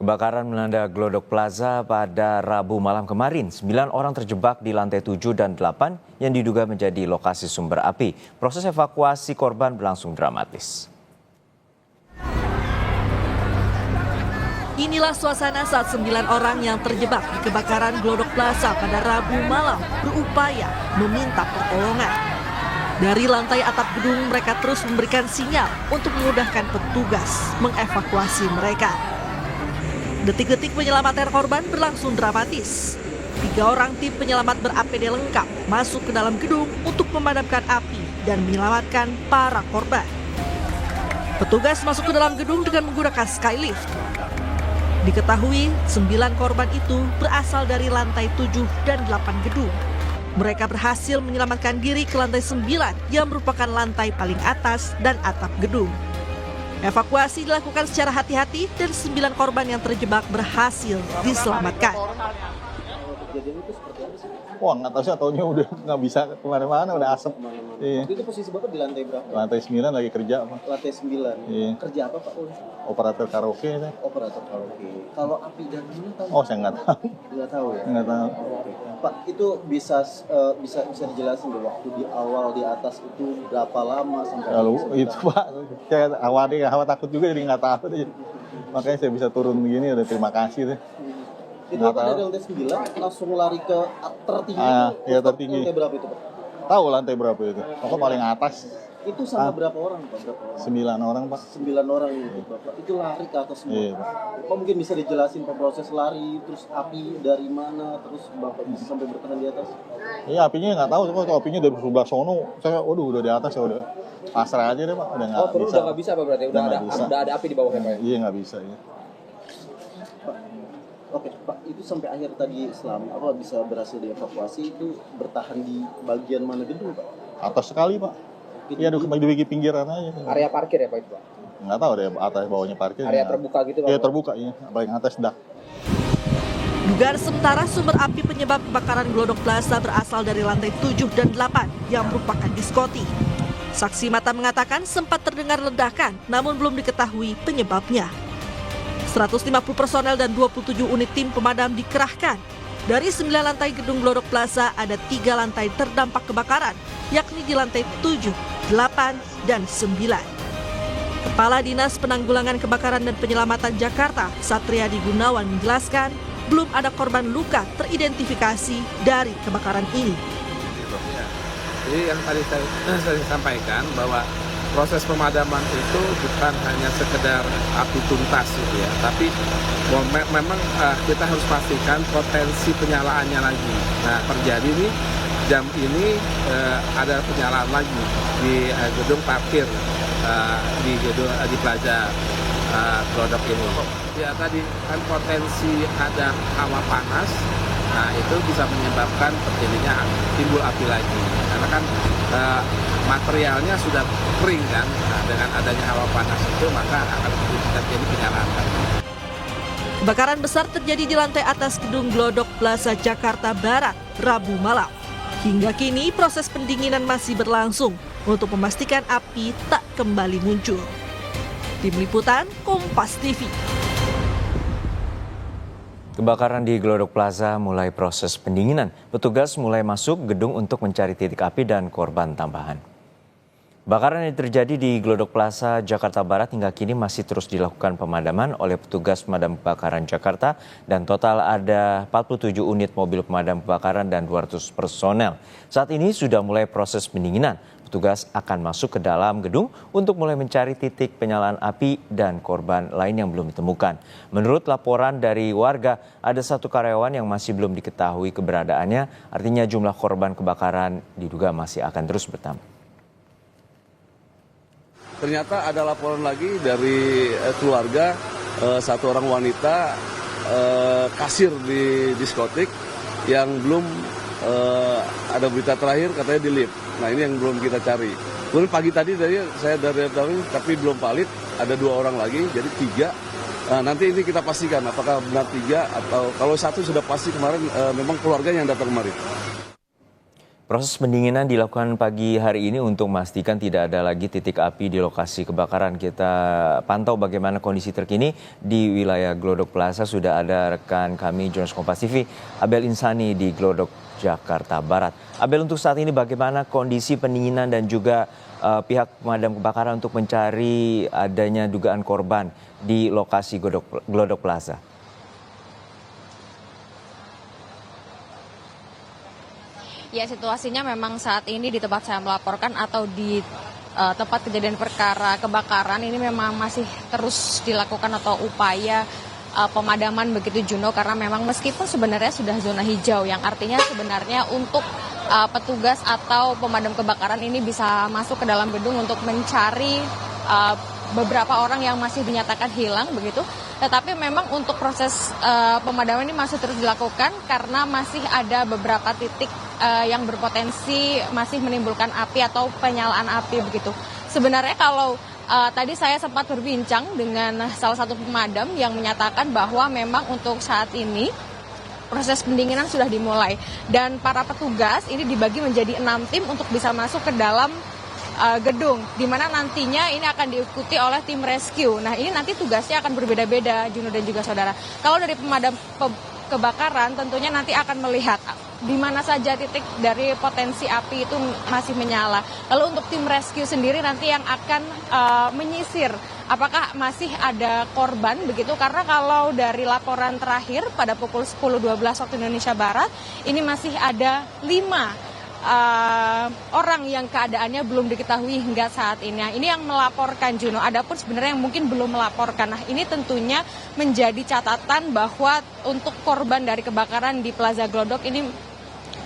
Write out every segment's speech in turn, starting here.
Kebakaran melanda Glodok Plaza pada Rabu malam kemarin. 9 orang terjebak di lantai 7 dan 8 yang diduga menjadi lokasi sumber api. Proses evakuasi korban berlangsung dramatis. Inilah suasana saat 9 orang yang terjebak di kebakaran Glodok Plaza pada Rabu malam berupaya meminta pertolongan. Dari lantai atap gedung mereka terus memberikan sinyal untuk memudahkan petugas mengevakuasi mereka. Detik-detik penyelamatan korban berlangsung dramatis. 3 orang tim penyelamat ber-APD lengkap masuk ke dalam gedung untuk memadamkan api dan menyelamatkan para korban. Petugas masuk ke dalam gedung dengan menggunakan skylift. Diketahui 9 korban itu berasal dari lantai 7 dan 8 gedung. Mereka berhasil menyelamatkan diri ke lantai 9 yang merupakan lantai paling atas dan atap gedung. Evakuasi dilakukan secara hati-hati dan 9 korban yang terjebak berhasil diselamatkan. Wah, nggak tahu sih, taunya udah nggak bisa kemana-mana, udah asap. Iya. Itu posisi Bapak di lantai berapa? Lantai 9 lagi kerja, Pak. Lantai 9. Iya. Kerja apa, Pak? Operator karaoke saya. Operator karaoke. Kalau api dari mana tahu? Oh, saya nggak tahu. Nggak tahu ya? Nggak tahu. Oke. Pak, itu bisa dijelasin deh waktu di awal di atas itu berapa lama sampai Lalu itu, Pak, saya awal takut juga jadi nggak tahu deh. Makanya saya bisa turun begini, udah terima kasih deh. Itu Bapak dari lantai 9 langsung lari ke tertinggi. Ya, tertinggi. Lantai berapa itu, Pak? Tahu lantai berapa itu? Pokoknya paling atas. Itu sama berapa orang, Pak? Berapa orang? 9 orang, Pak. 9 orang itu, Bapak. Itu lari ke atas semua. Iya, Pak. Pak, mungkin bisa dijelasin Pak proses lari, terus api dari mana, terus Bapak bisa sampai bertahan di atas? Iya, apinya nggak tahu, kalau apinya dari sebelah sono, saya udah di atas, ya udah pasrah aja deh, Pak. Udah nggak bisa. Udah nggak bisa, Pak, berarti? Udah ada api di bawahnya, Pak? Iya, nggak bisa, ya. Pak, oke, Pak, itu sampai akhir tadi bisa berhasil dievakuasi, itu bertahan di bagian mana gedung, Pak? Atas sekali, Pak. Iya, di pinggiran aja. Area parkir ya, Pak, itu, Pak? Nggak tahu deh, atas bawahnya parkir. Area terbuka gitu, Pak? Iya, terbuka, iya. Paling atas dak. Dugaan sementara sumber api penyebab kebakaran Glodok Plaza berasal dari lantai 7 dan 8 yang merupakan diskotik. Saksi mata mengatakan sempat terdengar ledakan, namun belum diketahui penyebabnya. 150 personel dan 27 unit tim pemadam dikerahkan. Dari 9 lantai gedung Glodok Plaza ada 3 lantai terdampak kebakaran, yakni di lantai 7, 8, dan 9. Kepala Dinas Penanggulangan Kebakaran dan Penyelamatan Jakarta, Satriadi Gunawan menjelaskan, belum ada korban luka teridentifikasi dari kebakaran ini. Jadi yang tadi saya sampaikan bahwa proses pemadaman itu bukan hanya sekedar api tuntas gitu ya, tapi memang kita harus pastikan potensi penyalaannya lagi. Nah, terjadi nih jam ini ada penyalaan lagi di gedung parkir di Plaza Glodok ini. Ya tadi kan potensi ada hawa panas, nah itu bisa menyebabkan terjadinya timbul api lagi. Karena kan materialnya sudah kering kan, nah, dengan adanya hawa panas itu maka akan terjadi penyalaan. Kebakaran besar terjadi di lantai atas gedung Glodok Plaza Jakarta Barat Rabu malam. Hingga kini proses pendinginan masih berlangsung untuk memastikan api tak kembali muncul. Tim Liputan Kompas TV. Kebakaran di Glodok Plaza mulai proses pendinginan. Petugas mulai masuk gedung untuk mencari titik api dan korban tambahan. Kebakaran yang terjadi di Glodok Plaza Jakarta Barat hingga kini masih terus dilakukan pemadaman oleh petugas pemadam kebakaran Jakarta dan total ada 47 unit mobil pemadam kebakaran dan 200 personel. Saat ini sudah mulai proses pendinginan. Petugas akan masuk ke dalam gedung untuk mulai mencari titik penyalaan api dan korban lain yang belum ditemukan. Menurut laporan dari warga, ada 1 karyawan yang masih belum diketahui keberadaannya, artinya jumlah korban kebakaran diduga masih akan terus bertambah. Ternyata ada laporan lagi dari keluarga, 1 orang wanita kasir di diskotik yang belum ada berita terakhir katanya di lift. Nah, ini yang belum kita cari. Kemudian pagi tadi saya dari tapi belum valid, ada 2 orang lagi, jadi 3. Nanti ini kita pastikan apakah benar 3 atau kalau 1 sudah pasti kemarin memang keluarganya yang datang kemarin. Proses pendinginan dilakukan pagi hari ini untuk memastikan tidak ada lagi titik api di lokasi kebakaran. Kita pantau bagaimana kondisi terkini di wilayah Glodok Plaza. Sudah ada rekan kami jurnalis Kompas TV, Abel Insani di Glodok, Jakarta Barat. Abel, untuk saat ini bagaimana kondisi pendinginan dan juga pihak pemadam kebakaran untuk mencari adanya dugaan korban di lokasi Glodok Plaza? Ya, situasinya memang saat ini di tempat saya melaporkan atau di tempat kejadian perkara kebakaran ini memang masih terus dilakukan atau upaya pemadaman begitu, Juno, karena memang meskipun sebenarnya sudah zona hijau yang artinya sebenarnya untuk petugas atau pemadam kebakaran ini bisa masuk ke dalam gedung untuk mencari beberapa orang yang masih dinyatakan hilang begitu. Tetapi memang untuk proses pemadaman ini masih terus dilakukan karena masih ada beberapa titik yang berpotensi masih menimbulkan api atau penyalaan api begitu. Sebenarnya kalau tadi saya sempat berbincang dengan salah satu pemadam yang menyatakan bahwa memang untuk saat ini proses pendinginan sudah dimulai dan para petugas ini dibagi menjadi 6 tim untuk bisa masuk ke dalam gedung, di mana nantinya ini akan diikuti oleh tim rescue. Nah, ini nanti tugasnya akan berbeda-beda, Juno dan juga saudara. Kalau dari pemadam kebakaran tentunya nanti akan melihat di mana saja titik dari potensi api itu masih menyala. Lalu untuk tim rescue sendiri nanti yang akan menyisir apakah masih ada korban begitu, karena kalau dari laporan terakhir pada pukul 10.12 waktu Indonesia Barat ini masih ada 5 orang yang keadaannya belum diketahui hingga saat ini. Nah, ini yang melaporkan, Juno. Adapun sebenarnya yang mungkin belum melaporkan. Nah, ini tentunya menjadi catatan bahwa untuk korban dari kebakaran di Plaza Glodok ini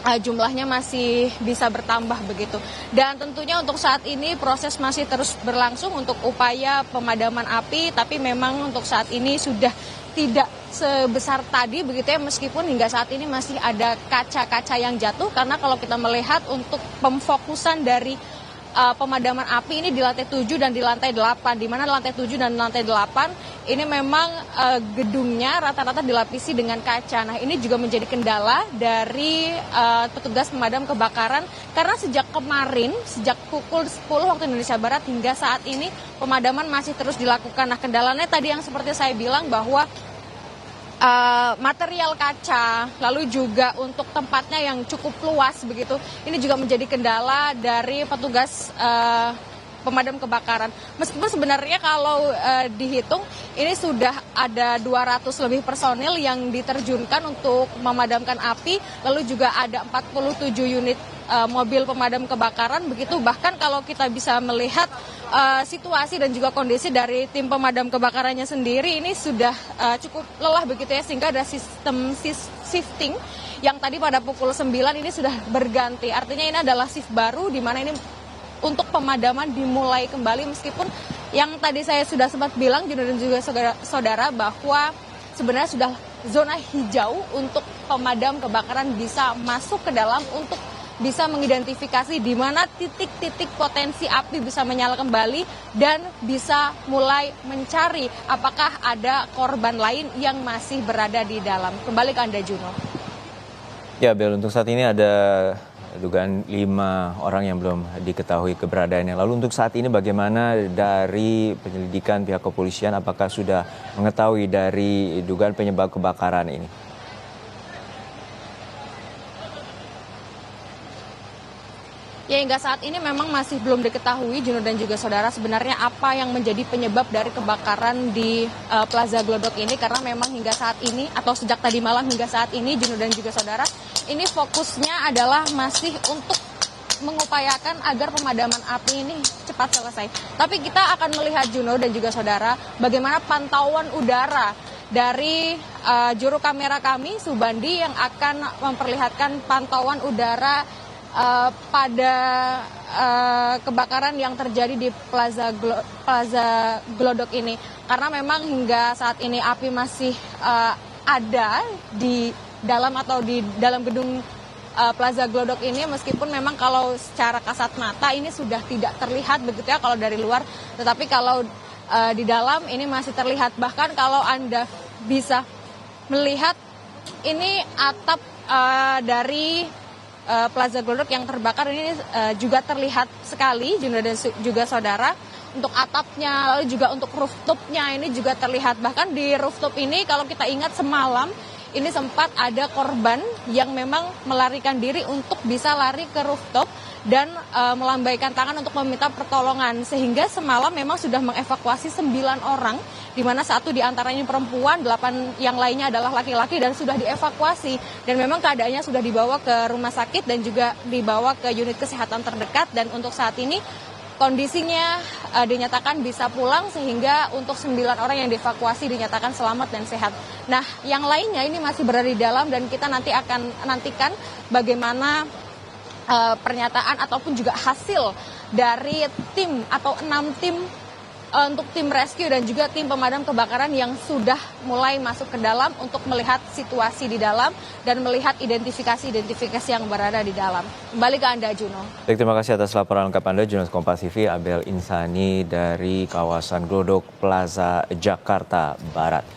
jumlahnya masih bisa bertambah begitu. Dan tentunya untuk saat ini proses masih terus berlangsung untuk upaya pemadaman api, tapi memang untuk saat ini sudah tidak sebesar tadi begitu ya, meskipun hingga saat ini masih ada kaca-kaca yang jatuh, karena kalau kita melihat untuk pemfokusan dari pemadaman api ini di lantai 7 dan di lantai 8, di mana lantai 7 dan lantai 8 ini memang gedungnya rata-rata dilapisi dengan kaca. Nah, ini juga menjadi kendala dari petugas pemadam kebakaran karena sejak kemarin, sejak pukul 10 waktu Indonesia Barat hingga saat ini pemadaman masih terus dilakukan. Nah, kendalanya tadi yang seperti saya bilang bahwa material kaca, lalu juga untuk tempatnya yang cukup luas begitu, ini juga menjadi kendala dari petugas pemadam kebakaran. Meskipun sebenarnya kalau dihitung ini sudah ada 200 lebih personil yang diterjunkan untuk memadamkan api, lalu juga ada 47 unit mobil pemadam kebakaran begitu. Bahkan kalau kita bisa melihat situasi dan juga kondisi dari tim pemadam kebakarannya sendiri ini sudah cukup lelah begitu ya, sehingga ada sistem shifting yang tadi pada pukul 9 ini sudah berganti. Artinya ini adalah shift baru di mana ini untuk pemadaman dimulai kembali, meskipun yang tadi saya sudah sempat bilang dan juga saudara bahwa sebenarnya sudah zona hijau untuk pemadam kebakaran bisa masuk ke dalam untuk bisa mengidentifikasi di mana titik-titik potensi api bisa menyala kembali dan bisa mulai mencari apakah ada korban lain yang masih berada di dalam. Kembali ke Anda, Juno. Ya, Bel, untuk saat ini ada dugaan 5 orang yang belum diketahui keberadaannya. Lalu untuk saat ini bagaimana dari penyelidikan pihak kepolisian, apakah sudah mengetahui dari dugaan penyebab kebakaran ini? Ya, hingga saat ini memang masih belum diketahui, Juno dan juga saudara, sebenarnya apa yang menjadi penyebab dari kebakaran di Plaza Glodok ini, karena memang hingga saat ini atau sejak tadi malam hingga saat ini, Juno dan juga saudara, ini fokusnya adalah masih untuk mengupayakan agar pemadaman api ini cepat selesai. Tapi kita akan melihat, Juno dan juga saudara, bagaimana pantauan udara dari juru kamera kami, Subandi, yang akan memperlihatkan pantauan udara pada kebakaran yang terjadi di Plaza Glodok ini, karena memang hingga saat ini api masih ada di dalam atau di dalam gedung Plaza Glodok ini, meskipun memang kalau secara kasat mata ini sudah tidak terlihat begitu ya kalau dari luar, tetapi kalau di dalam ini masih terlihat. Bahkan kalau Anda bisa melihat ini atap dari Plaza Glodok yang terbakar ini juga terlihat sekali, Juno dan juga saudara. Untuk atapnya, lalu juga untuk rooftopnya ini juga terlihat. Bahkan di rooftop ini kalau kita ingat semalam, ini sempat ada korban yang memang melarikan diri untuk bisa lari ke rooftop dan melambaikan tangan untuk meminta pertolongan. Sehingga semalam memang sudah mengevakuasi 9 orang, di mana 1 diantaranya perempuan, 8 yang lainnya adalah laki-laki dan sudah dievakuasi. Dan memang keadaannya sudah dibawa ke rumah sakit dan juga dibawa ke unit kesehatan terdekat. Dan untuk saat ini kondisinya dinyatakan bisa pulang, sehingga untuk 9 orang yang dievakuasi dinyatakan selamat dan sehat. Nah, yang lainnya ini masih berada di dalam dan kita nanti akan nantikan bagaimana pernyataan ataupun juga hasil dari tim atau 6 tim untuk tim rescue dan juga tim pemadam kebakaran yang sudah mulai masuk ke dalam untuk melihat situasi di dalam dan melihat identifikasi yang berada di dalam. Kembali ke Anda, Juno. Baik, terima kasih atas laporan lengkap Anda, Jurnalis Kompas TV Abel Insani dari kawasan Glodok Plaza, Jakarta Barat.